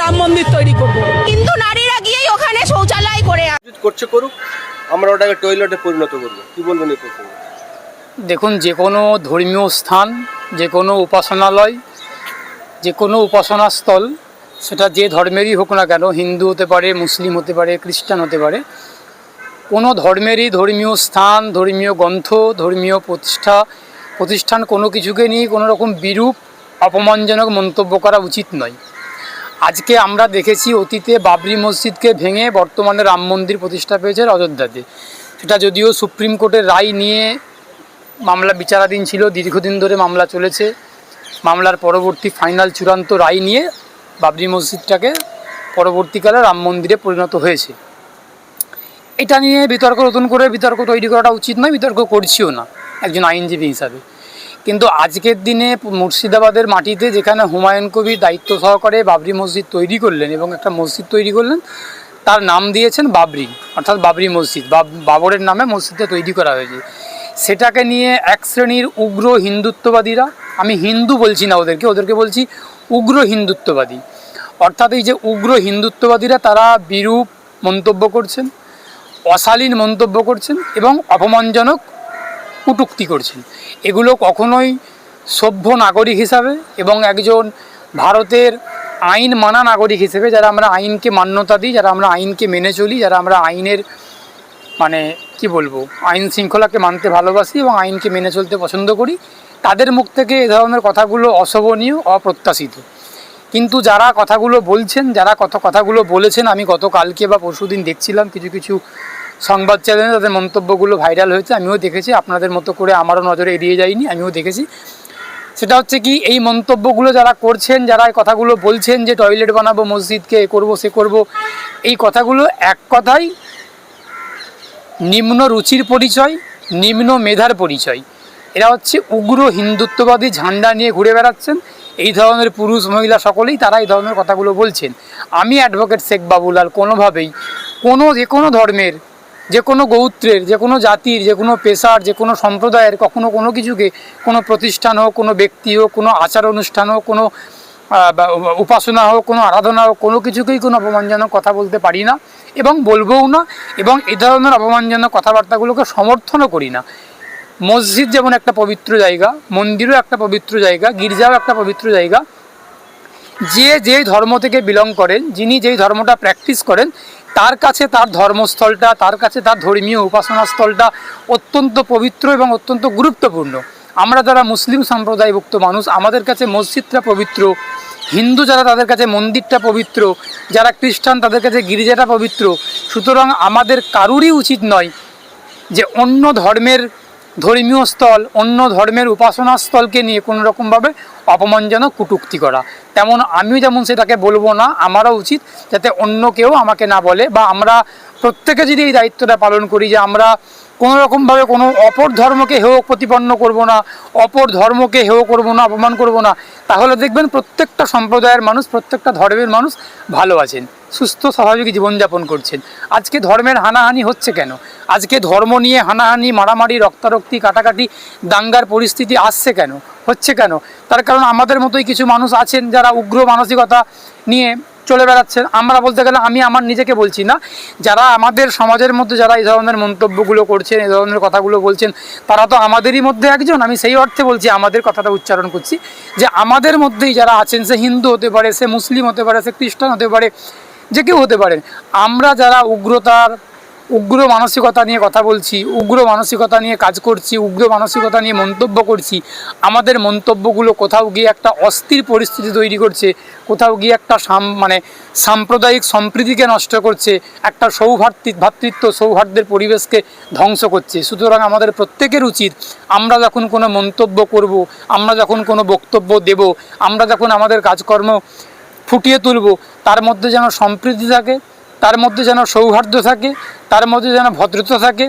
রাম মন্দির তৈরি করব। কিন্তু নারীরা গিয়েই ওখানে শৌচালয় করে করছে করুক, আমরা ওটাকে টয়লেটে পরিণত করবো। কি বলবেন এই প্রসঙ্গে? দেখুন, যে কোনো ধর্মীয় স্থান, যে কোনো উপাসনালয়, যে কোনো উপাসনাস্থল, সেটা যে ধর্মেরই হোক না কেন, হিন্দু হতে পারে, মুসলিম হতে পারে, খ্রিস্টান হতে পারে, কোনো ধর্মেরই ধর্মীয় স্থান, ধর্মীয় গ্রন্থ, ধর্মীয় প্রতিষ্ঠান কোনো কিছুকে নিয়ে কোনো রকম বিরূপ অপমানজনক মন্তব্য করা উচিত নয়। আজকে আমরা দেখেছি অতীতে বাবরি মসজিদকে ভেঙে বর্তমানে রাম মন্দির প্রতিষ্ঠা পেয়েছে অযোধ্যাতে। সেটা যদিও সুপ্রিম কোর্টের রায় নিয়ে মামলা বিচারাধীন ছিল, দীর্ঘদিন ধরে মামলা চলেছে। মামলার পরবর্তী ফাইনাল চূড়ান্ত রায় নিয়ে বাবরি মসজিদটাকে পরবর্তীকালে রাম মন্দিরে পরিণত হয়েছে। এটা নিয়ে নতুন করে বিতর্ক তৈরি করাটা উচিত নয়, বিতর্ক করছিও না একজন আইনজীবী হিসাবে। কিন্তু আজকের দিনে মুর্শিদাবাদের মাটিতে যেখানে হুমায়ুন কবির দায়িত্ব সহকারে বাবরি মসজিদ তৈরি করলেন এবং একটা মসজিদ তৈরি করলেন, তার নাম দিয়েছেন বাবরি, অর্থাৎ বাবরি মসজিদ, বাবরের নামে মসজিদটা তৈরি করা হয়েছে। সেটাকে নিয়ে এক শ্রেণীর উগ্র হিন্দুত্ববাদীরা, আমি হিন্দু বলছি না ওদেরকে বলছি উগ্র হিন্দুত্ববাদী, অর্থাৎ এই যে উগ্র হিন্দুত্ববাদীরা, তারা বিরূপ মন্তব্য করছেন, অশালীন মন্তব্য করছেন এবং অপমানজনক কটূক্তি করছেন। এগুলো কখনোই সভ্য নাগরিক হিসাবে এবং একজন ভারতের আইন মানা নাগরিক হিসেবে, যারা আমরা আইনকে মান্যতা দিই, যারা আমরা আইনকে মেনে চলি, যারা আমরা আইনের আইন শৃঙ্খলাকে মানতে ভালোবাসি এবং আইনকে মেনে চলতে পছন্দ করি, তাদের মুখ থেকে এ ধরনের কথাগুলো অশোভনীয়, অপ্রত্যাশিত। কিন্তু যারা কথাগুলো বলছেন, যারা কথাগুলো বলেছেন, আমি গতকালকে বা পরশুদিন দেখছিলাম কিছু সংবাদ চ্যানেলে তাদের মন্তব্যগুলো ভাইরাল হয়েছে, আমিও দেখেছি, আপনাদের মতো করে আমারও নজরে এড়িয়ে যায়নি, আমিও দেখেছি। সেটা হচ্ছে কি, এই মন্তব্যগুলো যারা করছেন, যারা এই কথাগুলো বলছেন যে টয়লেট বানাবো মসজিদকে, এ করবো সে করবো, এই কথাগুলো এক কথাই নিম্ন রুচির পরিচয়, নিম্ন মেধার পরিচয়। এরা হচ্ছে উগ্র হিন্দুত্ববাদী ঝান্ডা নিয়ে ঘুরে বেড়াচ্ছেন। এই ধরনের পুরুষ মহিলা সকলেই তারা এই ধরনের কথাগুলো বলছেন। আমি অ্যাডভোকেট শেখ বাবুলাল কোনোভাবেই যে কোনো ধর্মের, যে কোনো গোত্রের, যে কোনো জাতির, যে কোনো পেশার, যে কোনো সম্প্রদায়ের কোনো কিছুকে, কোনো প্রতিষ্ঠান হোক, কোনো ব্যক্তি হোক, কোনো আচার অনুষ্ঠান হোক, কোনো উপাসনা হোক, কোনো আরাধনা হোক, কোনো কিছুকেই কোনো অপমানজনক কথা বলতে পারি না এবং বলবও না, এবং এই ধরনের অপমানজনক কথাবার্তাগুলোকে সমর্থনও করি না। মসজিদ যেমন একটা পবিত্র জায়গা, মন্দিরও একটা পবিত্র জায়গা, গির্জাও একটা পবিত্র জায়গা। যেই ধর্ম থেকে বিলং করেন, যিনি যেই ধর্মটা প্র্যাকটিস করেন, তার কাছে তার ধর্মস্থলটা, তার কাছে তার ধর্মীয় উপাসনাস্থলটা অত্যন্ত পবিত্র এবং অত্যন্ত গুরুত্বপূর্ণ। আমরা যারা মুসলিম সম্প্রদায়ভুক্ত মানুষ, আমাদের কাছে মসজিদটা পবিত্র, হিন্দু যারা তাদের কাছে মন্দিরটা পবিত্র, যারা খ্রিস্টান তাদের কাছে গির্জাটা পবিত্র। সুতরাং আমাদের কারুরই উচিত নয় যে অন্য ধর্মের ধর্মীয় স্থল, অন্য ধর্মের উপাসনা স্থলকে নিয়ে কোনো রকমভাবে অপমানজনক কটূক্তি করা। তেমন আমিও যেমন সেটাকে বলবো না, আমারও উচিত যাতে অন্য কেউ আমাকে না বলে, বা আমরা প্রত্যেকে যদি এই দায়িত্বটা পালন করি যে আমরা কোনো রকমভাবে কোনো অপর ধর্মকে হেয় প্রতিপন্ন করব না, অপর ধর্মকে হেয় করব না, অপমান করব না, তাহলে দেখবেন প্রত্যেকটা সম্প্রদায়ের মানুষ, প্রত্যেকটা ধর্মের মানুষ ভালো আছেন, সুস্থ স্বাভাবিক জীবনযাপন করছেন। আজকে ধর্মের হানাহানি হচ্ছে কেন? আজকে ধর্ম নিয়ে হানাহানি, মারামারি, রক্তারক্তি, কাটাকাটি, দাঙ্গার পরিস্থিতি আসছে কেন, হচ্ছে কেন? তার কারণ আমাদের মতোই কিছু মানুষ আছেন যারা উগ্র মানসিকতা নিয়ে চলে বেড়াচ্ছেন। আমরা বলতে গেলে, আমি আমার নিজেকে বলছি না, যারা আমাদের সমাজের মধ্যে যারা এই ধরনের মন্তব্যগুলো করছেন, এই ধরনের কথাগুলো বলছেন, তারা তো আমাদেরই মধ্যে একজন। আমি সেই অর্থে বলছি, আমাদের কথাটা উচ্চারণ করছি, যে আমাদের মধ্যেই যারা আছেন, সে হিন্দু হতে পারে, সে মুসলিম হতে পারে, সে খ্রিস্টান হতে পারে, যে কেউ হতে পারেন, আমরা যারা উগ্র মানসিকতা নিয়ে কথা বলছি, উগ্র মানসিকতা নিয়ে কাজ করছি, উগ্র মানসিকতা নিয়ে মন্তব্য করছি, আমাদের মন্তব্যগুলো কোথাও গিয়ে একটা অস্থির পরিস্থিতি তৈরি করছে, কোথাও গিয়ে একটা সাম্প্রদায়িক সম্প্রীতিকে নষ্ট করছে, একটা ভ্রাতৃত্ব সৌহার্দ্যের পরিবেশকে ধ্বংস করছে। সুতরাং আমাদের প্রত্যেকের উচিত, আমরা যখন কোনো মন্তব্য করব, আমরা যখন কোনো বক্তব্য দেব, আমরা যখন আমাদের কাজকর্ম ফুটিয়ে তুলব, তার মধ্যে যেন সম্প্রীতি থাকে, তার মধ্যে যেন সৌহার্দ্য থাকে, তার মধ্যে যেন ভদ্রতা থাকে,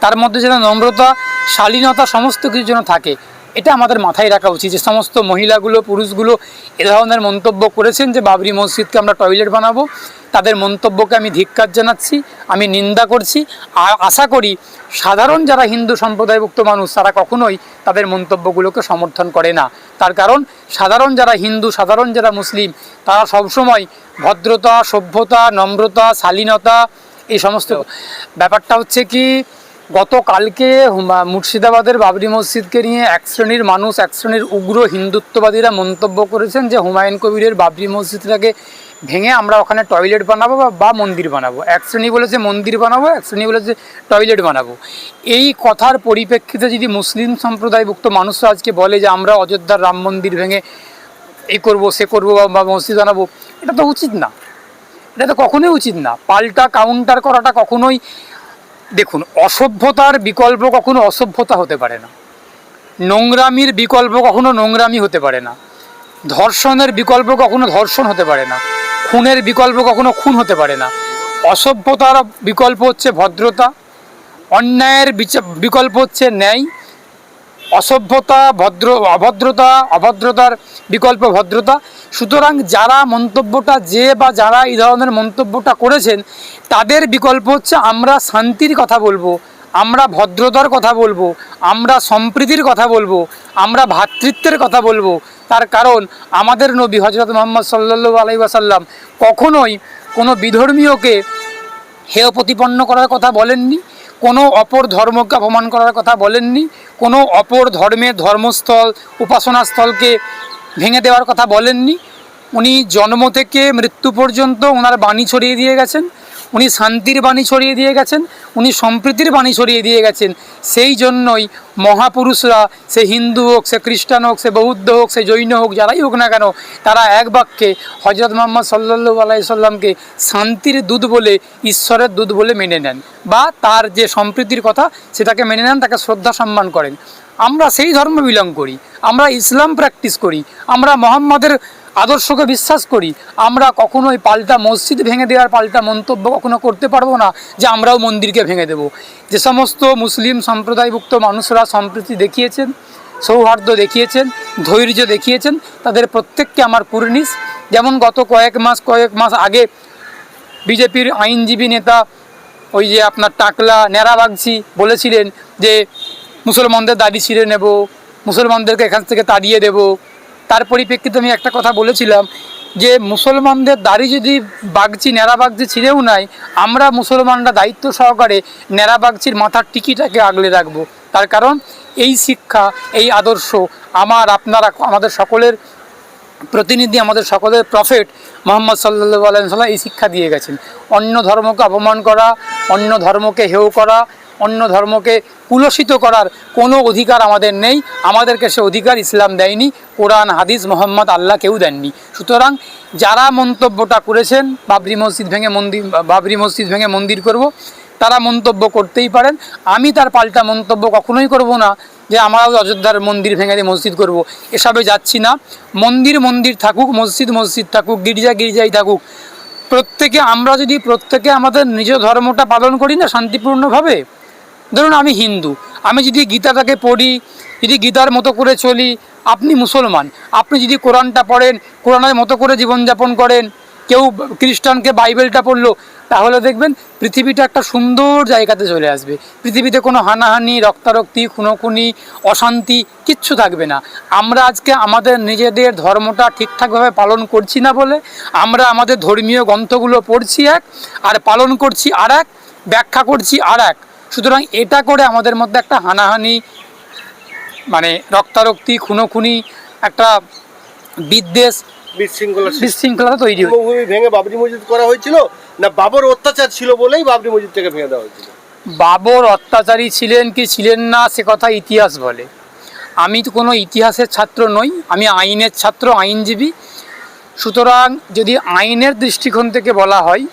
তার মধ্যে যেন নম্রতা, শালীনতা, সমস্ত কিছু যেন থাকে। এটা আমাদের মাথায় রাখা উচিত। যে সমস্ত মহিলাগুলো, পুরুষগুলো এ ধরনের মন্তব্য করেছেন যে বাবরি মসজিদকে আমরা টয়লেট বানাবো, তাদের মন্তব্যকে আমি ধিক্কার জানাচ্ছি, আমি নিন্দা করছি। আর আশা করি সাধারণ যারা হিন্দু সম্প্রদায়ভুক্ত মানুষ তারা কখনোই তাদের মন্তব্যগুলোকে সমর্থন করে না। তার কারণ সাধারণ যারা হিন্দু, সাধারণ যারা মুসলিম, তারা সবসময় ভদ্রতা, সভ্যতা, নম্রতা, শালীনতা, এই সমস্ত ব্যাপারটা হচ্ছে কি, গতকালকে মুর্শিদাবাদের বাবরি মসজিদকে নিয়ে এক শ্রেণীর মানুষ, এক শ্রেণীর উগ্র হিন্দুত্ববাদীরা মন্তব্য করেছেন যে হুমায়ুন কবিরের বাবরি মসজিদটাকে ভেঙে আমরা ওখানে টয়লেট বানাবো বা মন্দির বানাবো। এক শ্রেণী বলেছে মন্দির বানাবো, এক শ্রেণী বলেছে টয়লেট বানাবো। এই কথার পরিপ্রেক্ষিতে যদি মুসলিম সম্প্রদায়ভুক্ত মানুষরা আজকে বলে যে আমরা অযোধ্যার রাম মন্দির ভেঙে এই করবো সে করবো বা মসজিদ বানাবো, এটা তো উচিত না, এটা তো কখনোই উচিত না। পাল্টা কাউন্টার করাটা কখনোই, দেখুন, অসভ্যতার বিকল্প কখনো অসভ্যতা হতে পারে না, নোংরামির বিকল্প কখনো নোংরামি হতে পারে না, ধর্ষণের বিকল্প কখনো ধর্ষণ হতে পারে না, খুনের বিকল্প কখনো খুন হতে পারে না। অসভ্যতার বিকল্প হচ্ছে ভদ্রতা, অন্যায়ের বিকল্প হচ্ছে ন্যায়, অসভ্যতা অভদ্রতার বিকল্প ভদ্রতা। সুতরাং যারা মন্তব্যটা যারা এই ধরনের মন্তব্যটা করেছেন তাদের বিকল্প হচ্ছে আমরা শান্তির কথা বলবো, আমরা ভদ্রতার কথা বলবো, আমরা সম্প্রীতির কথা বলবো, আমরা ভ্রাতৃত্বের কথা বলবো। তার কারণ আমাদের নবী হযরত মুহাম্মদ সাল্লাল্লাহু আলাইহি ওয়াসাল্লাম কখনোই কোনো বিধর্মীয়কে হেয় প্রতিপন্ন করার কথা বলেননি, কোনো অপর ধর্মকে অপমান করার কথা বলেননি, কোনো অপর ধর্মের ধর্মস্থল, উপাসনাস্থলকে ভেঙে দেওয়ার কথা বলেননি। উনি জন্ম থেকে মৃত্যু পর্যন্ত ওনার বাণী ছড়িয়ে দিয়ে গেছেন, উনি শান্তির বাণী ছড়িয়ে দিয়ে গেছেন, উনি সম্প্রীতির বাণী ছড়িয়ে দিয়ে গেছেন। সেই জন্যই মহাপুরুষরা, সে হিন্দু হোক, সে খ্রিস্টান হোক, সে বৌদ্ধ হোক, সে জৈন হোক, যারাই হোক না কেন, তারা এক বাক্যে হযরত মুহাম্মদ সাল্লাল্লাহু আলাইহি সাল্লামকে শান্তির দূত বলে, ঈশ্বরের দূত বলে মেনে নেন, বা তার যে সম্প্রীতির কথা সেটাকে মেনে নেন, তাকে শ্রদ্ধা সম্মান করেন। আমরা সেই ধর্ম বিলং করি, আমরা ইসলাম প্র্যাকটিস করি, আমরা মুহাম্মাদের আদর্শকে বিশ্বাস করি। আমরা কখনোই পাল্টা মসজিদ ভেঙে দেওয়ার পাল্টা মন্তব্য কখনো করতে পারবো না যে আমরাও মন্দিরকে ভেঙে দেব। যে সমস্ত মুসলিম সম্প্রদায়ভুক্ত মানুষরা সম্প্রীতি দেখিয়েছেন, সৌহার্দ্য দেখিয়েছেন, ধৈর্য দেখিয়েছেন, তাদের প্রত্যেককে আমার কুর্নিশ। যেমন গত কয়েক মাস আগে বিজেপির আইনজীবী নেতা ওই যে আপনার টাকলা ন্যাড়া বাগচি বলেছিলেন যে মুসলমানদের দাড়ি ছিঁড়ে নেব, মুসলমানদেরকে এখান থেকে তাড়িয়ে দেব। তার পরিপ্রেক্ষিতে আমি একটা কথা বলেছিলাম যে মুসলমানদের দাড়ি যদি ন্যাড়া বাগচি ছিঁড়েও নেয়, আমরা মুসলমানরা দায়িত্ব সহকারে ন্যাড়া বাগচির মাথার টিকিটাকে আগলে রাখবো। তার কারণ এই শিক্ষা, এই আদর্শ আমাদের সকলের প্রতিনিধি, আমাদের সকলের প্রফেট মুহাম্মদ সাল্লাল্লাহু আলাইহি ওয়াসাল্লাম এই শিক্ষা দিয়ে গেছেন। অন্য ধর্মকে অপমান করা, অন্য ধর্মকে হেয় করা, অন্য ধর্মকে কুলসিত করার কোনো অধিকার আমাদের নেই। আমাদেরকে সে অধিকার ইসলাম দেয়নি, কোরআন, হাদিস, মোহাম্মদ, আল্লাহ কেউ দেননি। সুতরাং যারা মন্তব্যটা করেছেন বাবরি মসজিদ ভেঙে মন্দির করব, তারা মন্তব্য করতেই পারেন। আমি তার পাল্টা মন্তব্য কখনোই করব না যে আমরাও অযোধ্যার মন্দির ভেঙে দিয়ে মসজিদ করব, এসবে যাচ্ছি না। মন্দির থাকুক, মসজিদ থাকুক, গির্জাই থাকুক, আমরা যদি প্রত্যেকে আমাদের নিজ ধর্মটা পালন করি না শান্তিপূর্ণভাবে। ধরুন আমি হিন্দু, আমি যদি গীতাটাকে পড়ি, যদি গীতার মতো করে চলি, আপনি মুসলমান, আপনি যদি কোরআনটা পড়েন, কোরআনের মতো করে জীবনযাপন করেন, কেউ খ্রিস্টানকে বাইবেলটা পড়লো, তাহলে দেখবেন পৃথিবীটা একটা সুন্দর জায়গাতে চলে আসবে। পৃথিবীতে কোনো হানাহানি, রক্তারক্তি, খুনোখুনি, অশান্তি কিচ্ছু থাকবে না। আমরা আজকে আমাদের নিজেদের ধর্মটা ঠিকঠাকভাবে পালন করছি না বলে আমরা আমাদের ধর্মীয় গ্রন্থগুলো পড়ছি এক, আর পালন করছি আর এক, ব্যাখ্যা করছি আর এক। সুতরাং এটা করে আমাদের মধ্যে একটা হানাহানি, মানে রক্তারক্তি, খুনোখুনি, একটা বিশৃঙ্খলা তৈরি হয়। ভেঙে বাবরি মসজিদ করা হয়েছিল না বাবর অত্যাচার ছিল বলেই বাবরি মসজিদ থেকে ভেঙে দেওয়া হয়েছিল? বাবর অত্যাচারী ছিলেন কি ছিলেন না সে কথা ইতিহাস বলে। আমি তো কোনো ইতিহাসের ছাত্র নই, আমি আইনের ছাত্র, আইনজীবী। সুতরাং যদি আইনের দৃষ্টিকোণ থেকে বলা হয়,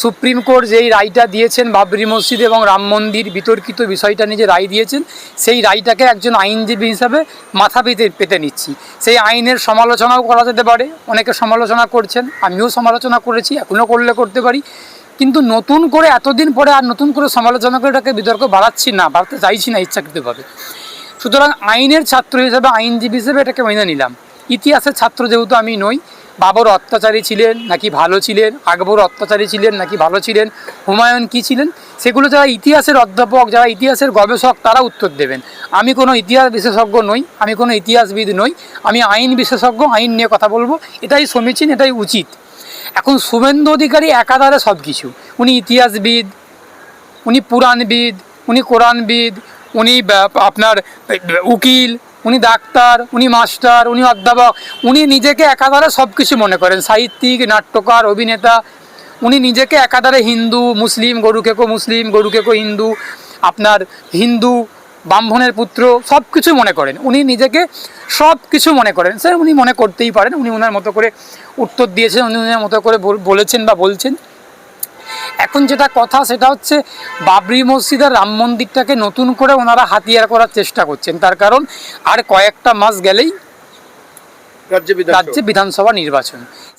সুপ্রিম কোর্ট যেই রায়টা দিয়েছেন বাবরি মসজিদ এবং রাম মন্দির বিতর্কিত বিষয়টা নিয়ে যে রায় দিয়েছেন, সেই রায়টাকে একজন আইনজীবী হিসাবে মাথা পেতে নিচ্ছি। সেই আইনের সমালোচনাও করা যেতে পারে, অনেকে সমালোচনা করছেন, আমিও সমালোচনা করেছি, এখনও করতে পারি। কিন্তু নতুন করে এতদিন পরে আর নতুন করে সমালোচনা করে এটাকে বিতর্ক বাড়াতে চাইছি না ইচ্ছাকৃতভাবে। সুতরাং আইনের ছাত্র হিসেবে, আইনজীবী হিসেবে এটাকে মেনে নিলাম। ইতিহাসের ছাত্র যেহেতু আমি নই, বাবর অত্যাচারী ছিলেন নাকি ভালো ছিলেন, আকবর অত্যাচারী ছিলেন নাকি ভালো ছিলেন, হুমায়ুন কী ছিলেন, সেগুলো যারা ইতিহাসের অধ্যাপক, যারা ইতিহাসের গবেষক, তারা উত্তর দেবেন। আমি কোনো ইতিহাস বিশেষজ্ঞ নই, আমি কোনো ইতিহাসবিদ নই, আমি আইন বিশেষজ্ঞ, আইন নিয়ে কথা বলবো, এটাই সমীচীন, এটাই উচিত। এখন শুভেন্দু অধিকারী একাধারে সব কিছু, উনি ইতিহাসবিদ, উনি পুরাণবিদ, উনি কোরআনবিদ, উনি আপনার উকিল, উনি ডাক্তার, উনি মাস্টার, উনি অধ্যাপক, উনি নিজেকে একাধারে সব কিছু মনে করেন, সাহিত্যিক, নাট্যকার, অভিনেতা। উনি নিজেকে একাধারে হিন্দু, মুসলিম, গরু খেকো মুসলিম, গরু খেকো হিন্দু, আপনার হিন্দু, ব্রাহ্মণের পুত্র, সব কিছু মনে করেন। উনি নিজেকে সব কিছু মনে করেন, স্যার উনি মনে করতেই পারেন, উনি ওনার মতো করে উত্তর দিয়েছেন, উনি ওনার মতো করে বলেছেন বা বলছেন। এখন যেটা কথা সেটা হচ্ছে বাবরি মসজিদ আর রাম মন্দিরটাকে নতুন করে ওনারা হাতিয়ার করার চেষ্টা করছেন, তার কারণ আর কয়েকটা মাস গেলেই রাজ্যে বিধানসভা নির্বাচন।